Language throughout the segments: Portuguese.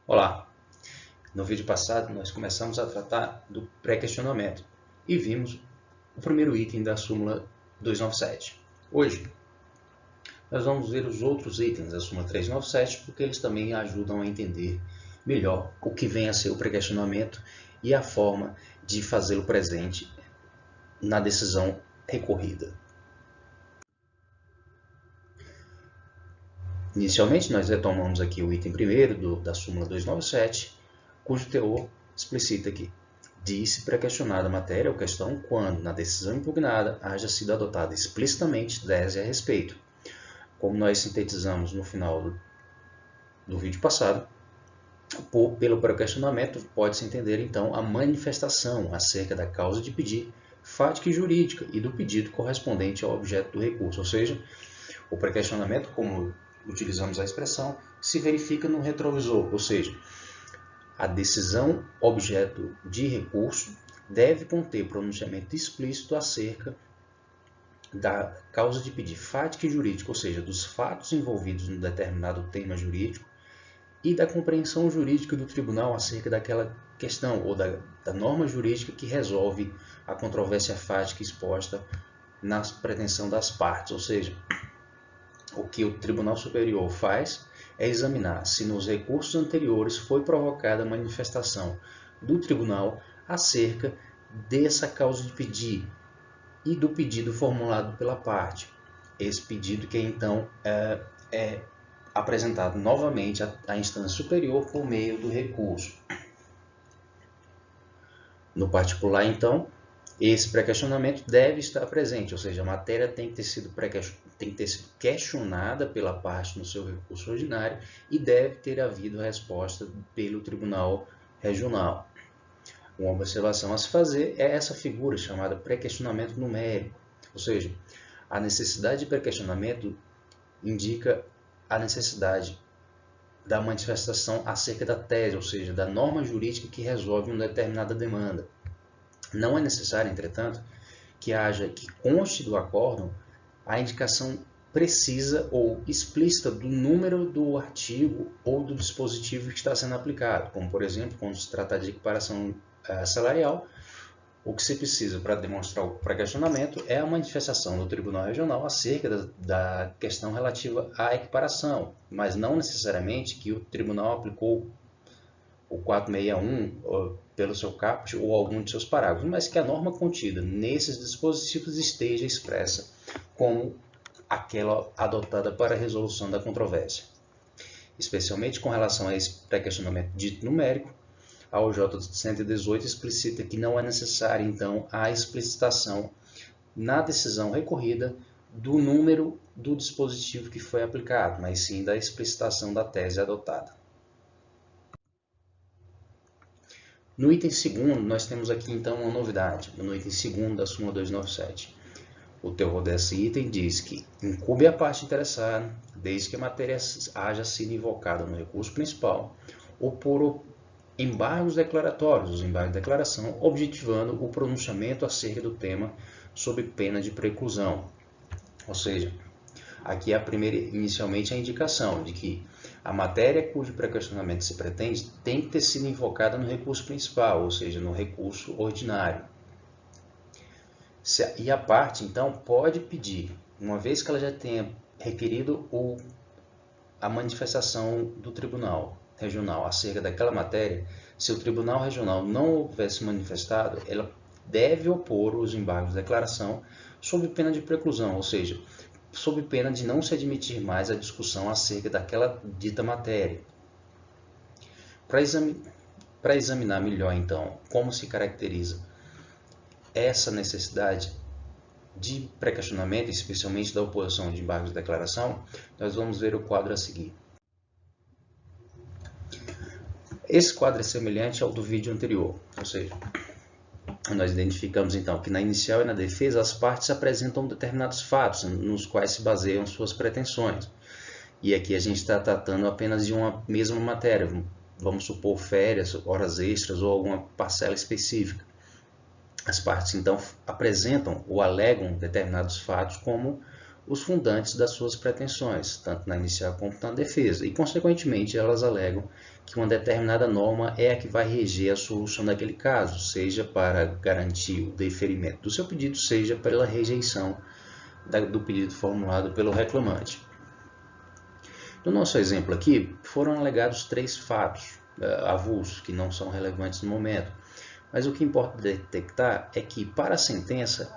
Olá! No vídeo passado, nós começamos a tratar do pré-questionamento e vimos o primeiro item da súmula 297. Hoje, nós vamos ver os outros itens da súmula 397, porque eles também ajudam a entender melhor o que vem a ser o pré-questionamento e a forma de fazê-lo presente na decisão recorrida. Inicialmente, nós retomamos aqui o item primeiro da súmula 297, cujo teor explicita que diz-se pré-questionada a matéria ou questão quando, na decisão impugnada, haja sido adotada explicitamente tese a respeito. Como nós sintetizamos no final do vídeo passado, pelo pré-questionamento pode-se entender, então, a manifestação acerca da causa de pedir, fática e jurídica, e do pedido correspondente ao objeto do recurso, ou seja, o pré-questionamento, como utilizamos a expressão, se verifica no retrovisor, ou seja, a decisão objeto de recurso deve conter pronunciamento explícito acerca da causa de pedir fática e jurídica, ou seja, dos fatos envolvidos no determinado tema jurídico e da compreensão jurídica do tribunal acerca daquela questão ou da norma jurídica que resolve a controvérsia fática exposta na pretensão das partes, ou seja, o que o Tribunal Superior faz é examinar se nos recursos anteriores foi provocada a manifestação do tribunal acerca dessa causa de pedir e do pedido formulado pela parte. Esse pedido que então é apresentado novamente à instância superior por meio do recurso. No particular, então, esse pré-questionamento deve estar presente, ou seja, a matéria tem que ter sido questionada pela parte no seu recurso ordinário e deve ter havido resposta pelo Tribunal Regional. Uma observação a se fazer é essa figura chamada pré-questionamento numérico, ou seja, a necessidade de pré-questionamento indica a necessidade da manifestação acerca da tese, ou seja, da norma jurídica que resolve uma determinada demanda. Não é necessário, entretanto, que conste do acórdão a indicação precisa ou explícita do número do artigo ou do dispositivo que está sendo aplicado, como, por exemplo, quando se trata de equiparação salarial, o que se precisa para demonstrar o pré-questionamento é a manifestação do Tribunal Regional acerca da questão relativa à equiparação, mas não necessariamente que o tribunal aplicou o 461 pelo seu caput ou algum de seus parágrafos, mas que a norma contida nesses dispositivos esteja expressa como aquela adotada para a resolução da controvérsia. Especialmente com relação a esse pré-questionamento dito numérico, a OJ 118 explicita que não é necessária, então, a explicitação na decisão recorrida do número do dispositivo que foi aplicado, mas sim da explicitação da tese adotada. No item segundo, nós temos aqui, então, uma novidade. No item segundo da súmula 297. O teor desse item diz que incumbe à parte interessada, desde que a matéria haja sido invocada no recurso principal, ou por embargos declaratórios, os embargos de declaração, objetivando o pronunciamento acerca do tema sob pena de preclusão. Ou seja, aqui inicialmente a indicação de que a matéria cujo pré-questionamento se pretende tem que ter sido invocada no recurso principal, ou seja, no recurso ordinário. E a parte, então, pode pedir, uma vez que ela já tenha requerido a manifestação do Tribunal Regional acerca daquela matéria, se o Tribunal Regional não houvesse manifestado, ela deve opor os embargos de declaração sob pena de preclusão, ou seja, sob pena de não se admitir mais a discussão acerca daquela dita matéria. Para examinar melhor, então, como se caracteriza essa necessidade de pré-questionamento, especialmente da oposição de embargos de declaração, nós vamos ver o quadro a seguir. Esse quadro é semelhante ao do vídeo anterior, ou seja, nós identificamos então que na inicial e na defesa as partes apresentam determinados fatos nos quais se baseiam suas pretensões. E aqui a gente está tratando apenas de uma mesma matéria, vamos supor férias, horas extras ou alguma parcela específica. As partes então apresentam ou alegam determinados fatos como os fundantes das suas pretensões, tanto na inicial como na defesa, e, consequentemente, elas alegam que uma determinada norma é a que vai reger a solução daquele caso, seja para garantir o deferimento do seu pedido, seja pela rejeição do pedido formulado pelo reclamante. No nosso exemplo aqui, foram alegados 3 fatos avulsos, que não são relevantes no momento, mas o que importa detectar é que, para a sentença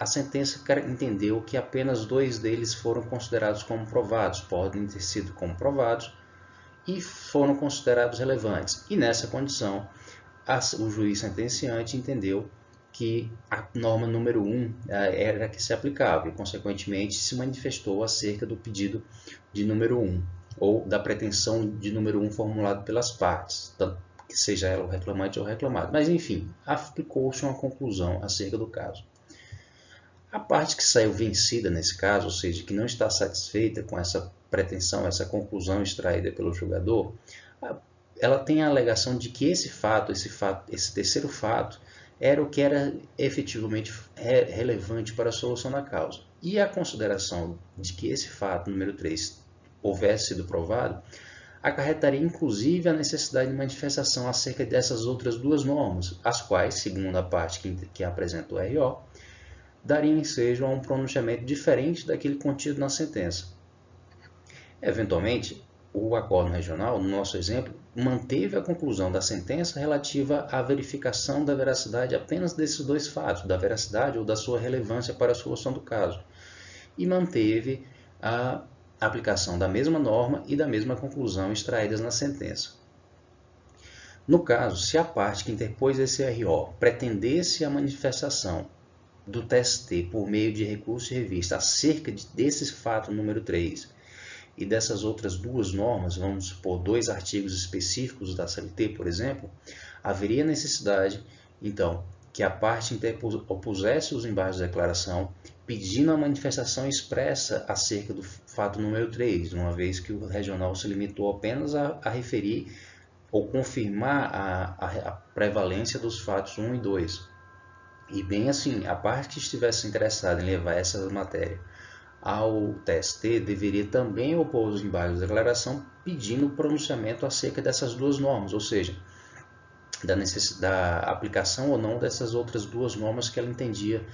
entendeu que apenas 2 deles foram considerados como provados, podem ter sido comprovados, e foram considerados relevantes. E nessa condição, o juiz sentenciante entendeu que a norma número 1 era a que se aplicava e, consequentemente, se manifestou acerca do pedido de número 1 ou da pretensão de número 1 formulado pelas partes, tanto que seja ela o reclamante ou o reclamado. Mas, enfim, aplicou-se uma conclusão acerca do caso. A parte que saiu vencida nesse caso, ou seja, que não está satisfeita com essa pretensão, essa conclusão extraída pelo julgador, ela tem a alegação de que esse terceiro fato, era o que era efetivamente relevante para a solução da causa. E a consideração de que esse fato, número 3, houvesse sido provado, acarretaria inclusive a necessidade de manifestação acerca dessas outras 2 normas, as quais, segundo a parte que apresenta o RO, daria ensejo a um pronunciamento diferente daquele contido na sentença. Eventualmente, o acórdão regional, no nosso exemplo, manteve a conclusão da sentença relativa à verificação da veracidade apenas desses 2 fatos, da veracidade ou da sua relevância para a solução do caso, e manteve a aplicação da mesma norma e da mesma conclusão extraídas na sentença. No caso, se a parte que interpôs esse RO pretendesse a manifestação do TST por meio de recurso de revista acerca desse fato número 3 e dessas outras 2 normas, vamos supor 2 artigos específicos da CLT, por exemplo, haveria necessidade, então, que a parte opusesse os embargos de declaração, pedindo a manifestação expressa acerca do fato número 3, uma vez que o regional se limitou apenas a referir ou confirmar a prevalência dos fatos 1 e 2. E bem assim, a parte que estivesse interessada em levar essa matéria ao TST deveria também opor os embargos de declaração pedindo o pronunciamento acerca dessas 2 normas, ou seja, da aplicação ou não dessas outras 2 normas que ela entendia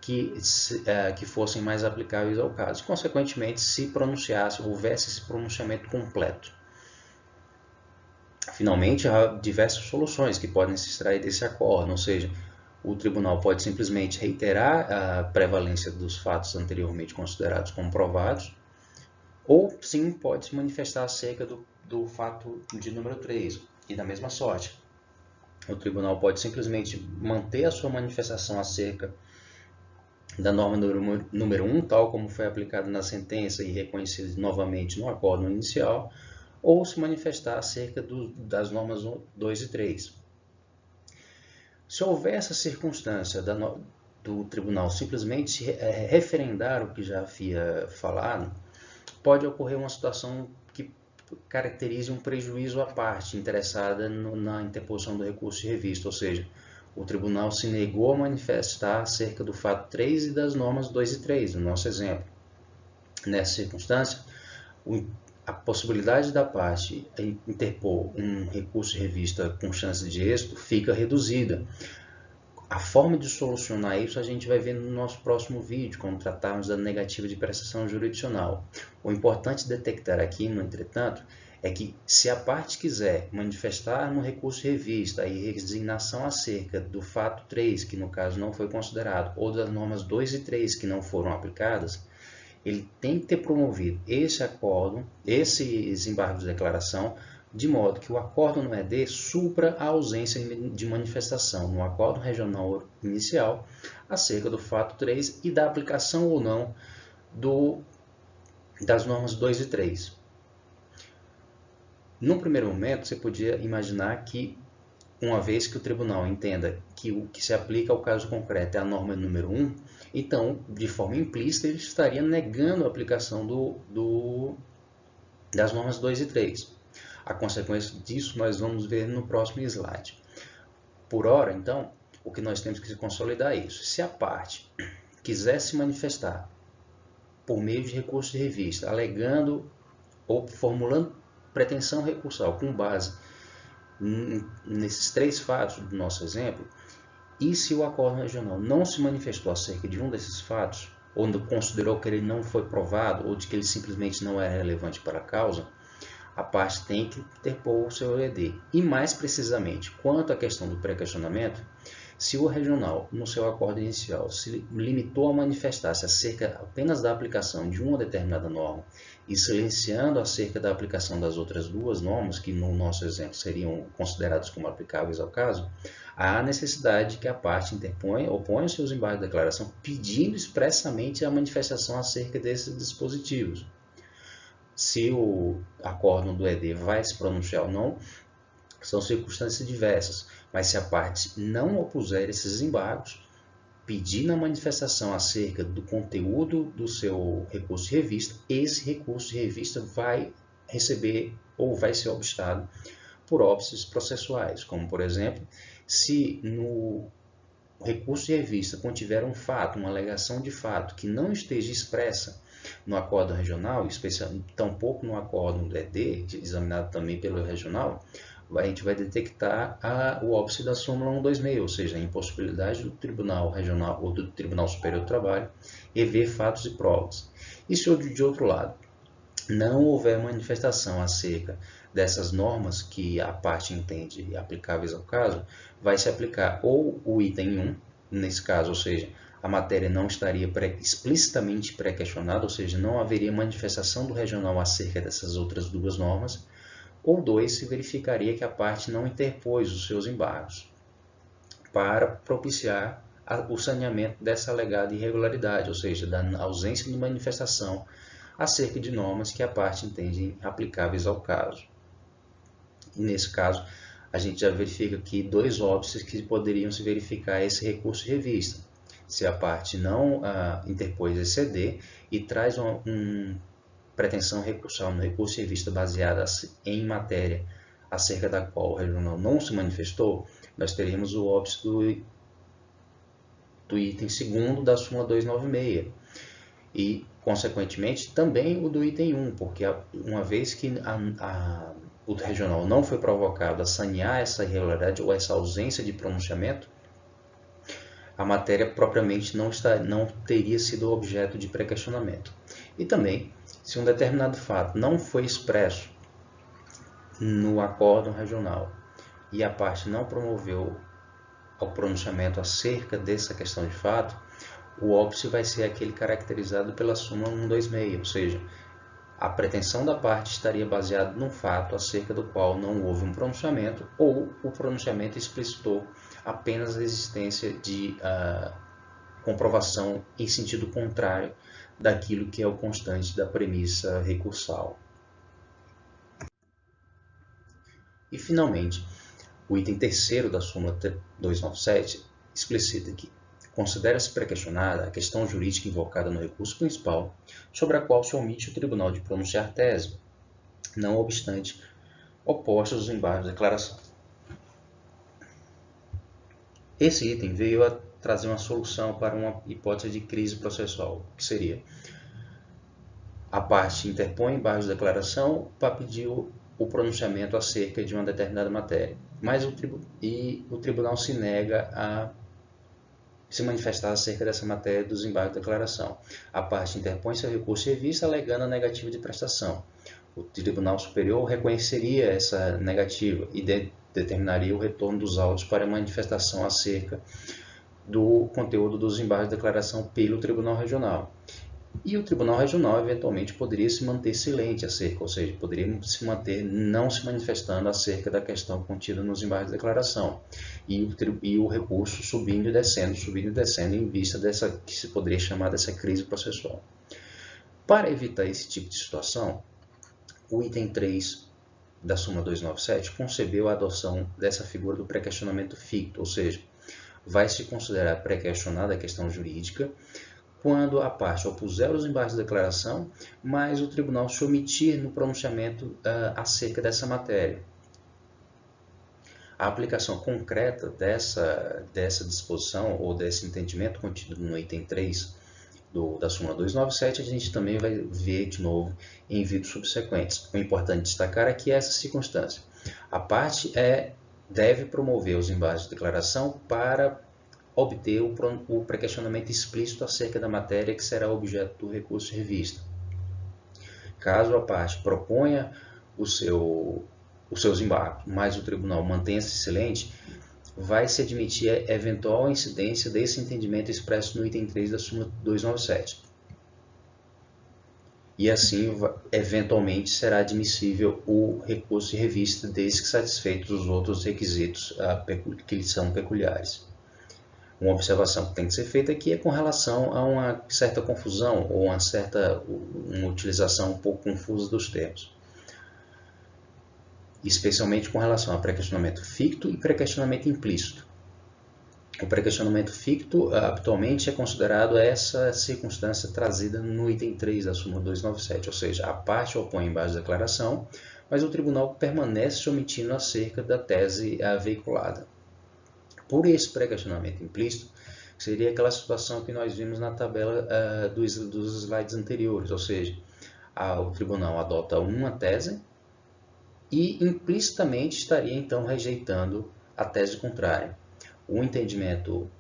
que fossem mais aplicáveis ao caso. Consequentemente, se pronunciasse, houvesse esse pronunciamento completo. Finalmente, há diversas soluções que podem se extrair desse acórdão, ou seja, o tribunal pode simplesmente reiterar a prevalência dos fatos anteriormente considerados como provados, ou sim pode se manifestar acerca do fato de número 3, e da mesma sorte. O tribunal pode simplesmente manter a sua manifestação acerca da norma número 1, tal como foi aplicada na sentença e reconhecida novamente no acórdão inicial, ou se manifestar acerca das normas 2 e 3. Se houver essa circunstância do tribunal simplesmente referendar o que já havia falado, pode ocorrer uma situação que caracterize um prejuízo à parte interessada na interposição do recurso de revista, ou seja, o tribunal se negou a manifestar acerca do fato 3 e das normas 2 e 3, no nosso exemplo. Nessa circunstância, a possibilidade da parte interpor um recurso de revista com chance de êxito fica reduzida. A forma de solucionar isso a gente vai ver no nosso próximo vídeo, quando tratarmos da negativa de prestação jurisdicional. O importante detectar aqui, no entretanto, é que se a parte quiser manifestar no recurso de revista a resignação acerca do fato 3, que no caso não foi considerado, ou das normas 2 e 3 que não foram aplicadas, ele tem que ter promovido esse acórdão, esses embargos de declaração, de modo que o acórdão no ED supra a ausência de manifestação no acórdão regional inicial acerca do fato 3 e da aplicação ou não das normas 2 e 3. No primeiro momento, você podia imaginar que, uma vez que o tribunal entenda que o que se aplica ao caso concreto é a norma número 1, então, de forma implícita, ele estaria negando a aplicação das normas 2 e 3. A consequência disso nós vamos ver no próximo slide. Por ora, então, o que nós temos que consolidar é isso. Se a parte quiser se manifestar por meio de recurso de revista, alegando ou formulando pretensão recursal com base nesses 3 fatos do nosso exemplo, e se o acórdão regional não se manifestou acerca de um desses fatos, ou considerou que ele não foi provado, ou de que ele simplesmente não é relevante para a causa, a parte tem que interpor o seu ED. E mais precisamente, quanto à questão do pré-questionamento, se o regional, no seu acórdão inicial, se limitou a manifestar-se acerca apenas da aplicação de uma determinada norma e silenciando acerca da aplicação das outras 2 normas, que no nosso exemplo seriam consideradas como aplicáveis ao caso, há necessidade que a parte oponha os seus embargos de declaração pedindo expressamente a manifestação acerca desses dispositivos. Se o acórdão do ED vai se pronunciar ou não, são circunstâncias diversas, mas se a parte não opuser esses embargos, pedir na manifestação acerca do conteúdo do seu recurso de revista, esse recurso de revista vai receber ou vai ser obstado por óbices processuais, como por exemplo, se no recurso de revista contiver um fato, uma alegação de fato que não esteja expressa no acórdão regional, tampouco no acórdão do ED, examinado também pelo regional, a gente vai detectar o óbice da súmula 126, ou seja, a impossibilidade do Tribunal Regional ou do Tribunal Superior do Trabalho rever fatos e provas. E se de outro lado não houver manifestação acerca dessas normas que a parte entende aplicáveis ao caso, vai se aplicar ou o item 1, nesse caso, ou seja, a matéria não estaria explicitamente pré-questionada, ou seja, não haveria manifestação do regional acerca dessas outras 2 normas, ou 2, se verificaria que a parte não interpôs os seus embargos para propiciar o saneamento dessa alegada irregularidade, ou seja, da ausência de manifestação acerca de normas que a parte entende aplicáveis ao caso. E nesse caso, a gente já verifica aqui 2 óbices que poderiam se verificar esse recurso de revista. Se a parte não interpôs esse ED e traz pretensão recursal no recurso de revista baseada em matéria acerca da qual o regional não se manifestou, nós teríamos o óbice do item 2º da súmula 296 e, consequentemente, também o do item 1, porque uma vez que o regional não foi provocado a sanear essa irregularidade ou essa ausência de pronunciamento, a matéria propriamente não teria sido objeto de pré-questionamento. E também, se um determinado fato não foi expresso no acórdão regional e a parte não promoveu o pronunciamento acerca dessa questão de fato, o óbice vai ser aquele caracterizado pela súmula 126, ou seja, a pretensão da parte estaria baseada num fato acerca do qual não houve um pronunciamento ou o pronunciamento explicitou apenas a existência de comprovação em sentido contrário daquilo que é o constante da premissa recursal. E, finalmente, o item 3º da súmula 297 explicita que considera-se pré-questionada a questão jurídica invocada no recurso principal, sobre a qual se omite o tribunal de pronunciar tese, não obstante opostos os embargos de declaração. Esse item veio a trazer uma solução para uma hipótese de crise processual, que seria: a parte interpõe embargos de declaração para pedir o pronunciamento acerca de uma determinada matéria, mas o tribunal se nega a se manifestar acerca dessa matéria dos embargos de declaração. A parte interpõe seu recurso de revista alegando a negativa de prestação. O Tribunal Superior reconheceria essa negativa e determinaria o retorno dos autos para manifestação acerca do conteúdo dos embargos de declaração pelo Tribunal Regional. E o Tribunal Regional, eventualmente, poderia se manter silente acerca, ou seja, poderia se manter não se manifestando acerca da questão contida nos embargos de declaração. E o recurso subindo e descendo em vista dessa que se poderia chamar dessa crise processual. Para evitar esse tipo de situação, o item 3 da súmula 297 concebeu a adoção dessa figura do pré-questionamento ficto, ou seja, vai se considerar pré-questionada a questão jurídica quando a parte opuser os embargos de declaração, mas o tribunal se omitir no pronunciamento acerca dessa matéria. A aplicação concreta dessa disposição ou desse entendimento contido no item 3 da súmula 297, a gente também vai ver de novo em vídeos subsequentes. O importante destacar aqui é essa circunstância. A parte deve promover os embates de declaração para obter o pré-questionamento explícito acerca da matéria que será objeto do recurso de revista. Caso a parte proponha os seus embargos, mas o tribunal mantenha-se silente, vai se admitir a eventual incidência desse entendimento expresso no item 3 da súmula 297. E assim, eventualmente, será admissível o recurso de revista, desde que satisfeitos os outros requisitos que lhe são peculiares. Uma observação que tem que ser feita aqui é com relação a uma certa confusão ou uma utilização um pouco confusa dos termos, especialmente com relação a pré-questionamento ficto e pré-questionamento implícito. O pré-questionamento ficto habitualmente é considerado essa circunstância trazida no item 3 da súmula 297, ou seja, a parte opõe em base de declaração, mas o tribunal permanece se omitindo acerca da tese veiculada. Por esse pré-questionamento implícito, seria aquela situação que nós vimos na tabela dos slides anteriores, ou seja, o tribunal adota uma tese e implicitamente estaria então rejeitando a tese contrária. O entendimento,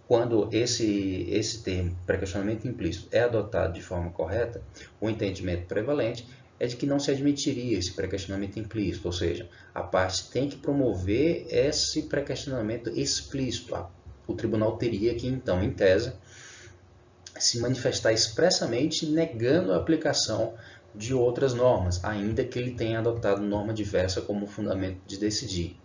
quando esse termo, pré-questionamento implícito, é adotado de forma correta, o entendimento prevalente é de que não se admitiria esse pré-questionamento implícito, ou seja, a parte tem que promover esse pré-questionamento explícito. O tribunal teria que, então, em tese, se manifestar expressamente negando a aplicação de outras normas, ainda que ele tenha adotado norma diversa como fundamento de decidir.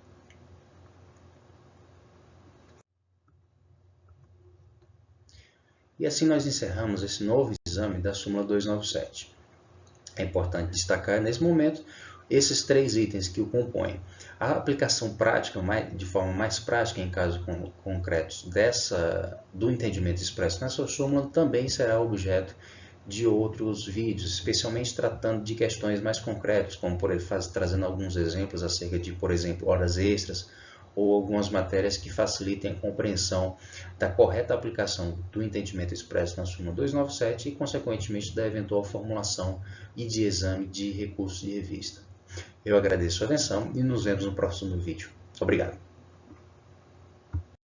E assim nós encerramos esse novo exame da súmula 297. É importante destacar nesse momento esses três itens que o compõem. A aplicação prática, de forma mais prática em casos concretos do entendimento expresso nessa súmula, também será objeto de outros vídeos, especialmente tratando de questões mais concretas, como por ele trazendo alguns exemplos acerca de, por exemplo, horas extras, ou algumas matérias que facilitem a compreensão da correta aplicação do entendimento expresso na súmula 297 e, consequentemente, da eventual formulação e de exame de recurso de revista. Eu agradeço a atenção e nos vemos no próximo vídeo. Obrigado.